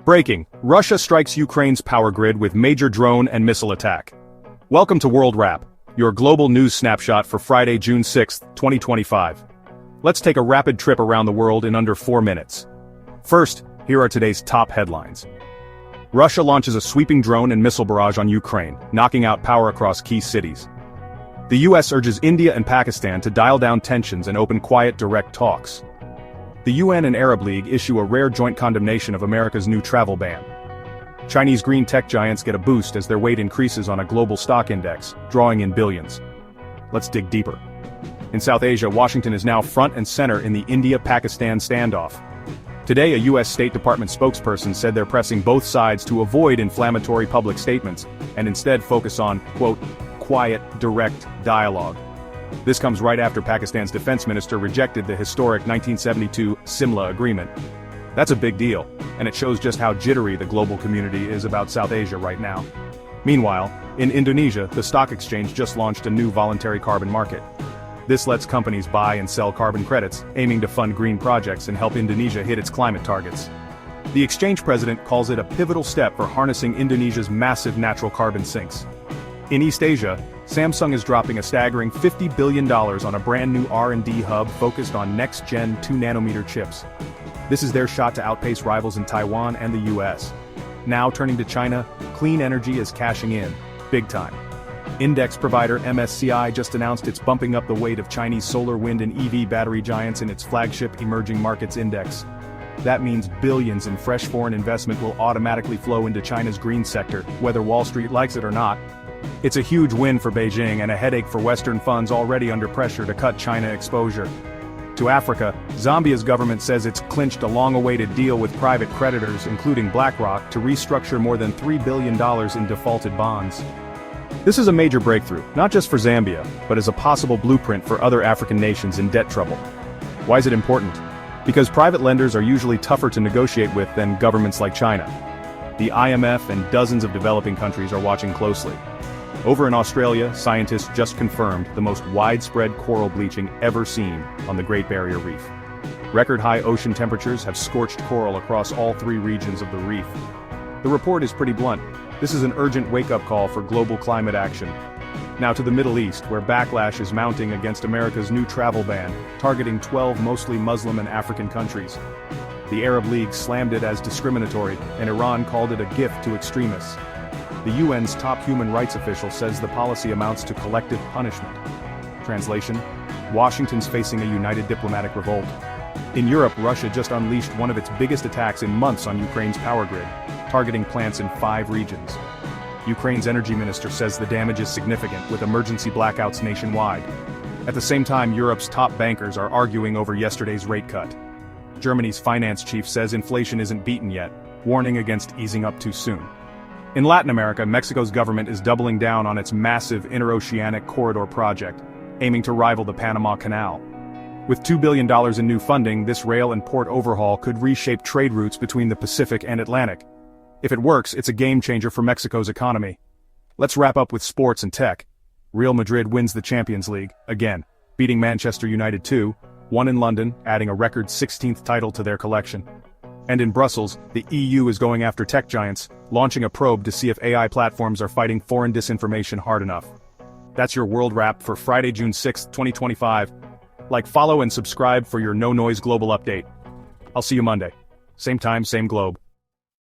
Breaking: Russia strikes Ukraine's power grid with major drone and missile attack. Welcome to World Wrap, your global news snapshot for Friday, June 6, 2025. Let's take a rapid trip around the world in under 4 minutes. First, here are today's top headlines. Russia launches a sweeping drone and missile barrage on Ukraine, knocking out power across key cities. The US urges India and Pakistan to dial down tensions and open quiet, direct talks. The UN and Arab League issue a rare joint condemnation of America's new travel ban. Chinese green tech giants get a boost as their weight increases on a global stock index, drawing in billions. Let's dig deeper. In South Asia, Washington is now front and center in the India-Pakistan standoff. Today, a US State Department spokesperson said they're pressing both sides to avoid inflammatory public statements and instead focus on, quote, quiet, direct dialogue. This comes right after Pakistan's defense minister rejected the historic 1972 Simla Agreement. That's a big deal, and it shows just how jittery the global community is about South Asia right now. Meanwhile, in Indonesia, the stock exchange just launched a new voluntary carbon market. This lets companies buy and sell carbon credits, aiming to fund green projects and help Indonesia hit its climate targets. The exchange president calls it a pivotal step for harnessing Indonesia's massive natural carbon sinks. In East Asia, Samsung is dropping a staggering $50 billion on a brand new R&D hub focused on next-gen 2nm chips. This is their shot to outpace rivals in Taiwan and the US. Now turning to China, clean energy is cashing in, big time. Index provider MSCI just announced it's bumping up the weight of Chinese solar, wind and EV battery giants in its flagship Emerging Markets Index. That means billions in fresh foreign investment will automatically flow into China's green sector, whether Wall Street likes it or not. It's a huge win for Beijing and a headache for Western funds already under pressure to cut China exposure. To Africa, Zambia's government says it's clinched a long-awaited deal with private creditors, including BlackRock, to restructure more than $3 billion in defaulted bonds. This is a major breakthrough, not just for Zambia, but as a possible blueprint for other African nations in debt trouble. Why is it important? Because private lenders are usually tougher to negotiate with than governments like China. The IMF and dozens of developing countries are watching closely. Over in Australia, scientists just confirmed the most widespread coral bleaching ever seen on the Great Barrier Reef. Record-high ocean temperatures have scorched coral across all 3 regions of the reef. The report is pretty blunt. This is an urgent wake-up call for global climate action. Now to the Middle East, where backlash is mounting against America's new travel ban, targeting 12 mostly Muslim and African countries. The Arab League slammed it as discriminatory, and Iran called it a gift to extremists. The UN's top human rights official says the policy amounts to collective punishment. Translation: Washington's facing a united diplomatic revolt. In Europe, Russia just unleashed one of its biggest attacks in months on Ukraine's power grid, targeting plants in 5 regions. Ukraine's energy minister says the damage is significant, with emergency blackouts nationwide. At the same time, Europe's top bankers are arguing over yesterday's rate cut. Germany's finance chief says inflation isn't beaten yet, warning against easing up too soon. In Latin America, Mexico's government is doubling down on its massive interoceanic corridor project, aiming to rival the Panama Canal. With $2 billion in new funding, this rail and port overhaul could reshape trade routes between the Pacific and Atlantic. If it works, it's a game-changer for Mexico's economy. Let's wrap up with sports and tech. Real Madrid wins the Champions League, again, beating Manchester United 2-1 in London, adding a record 16th title to their collection. And in Brussels, the EU is going after tech giants, launching a probe to see if AI platforms are fighting foreign disinformation hard enough. That's your World Wrap for Friday, June 6, 2025. Like, follow, and subscribe for your no-noise global update. I'll see you Monday. Same time, same globe.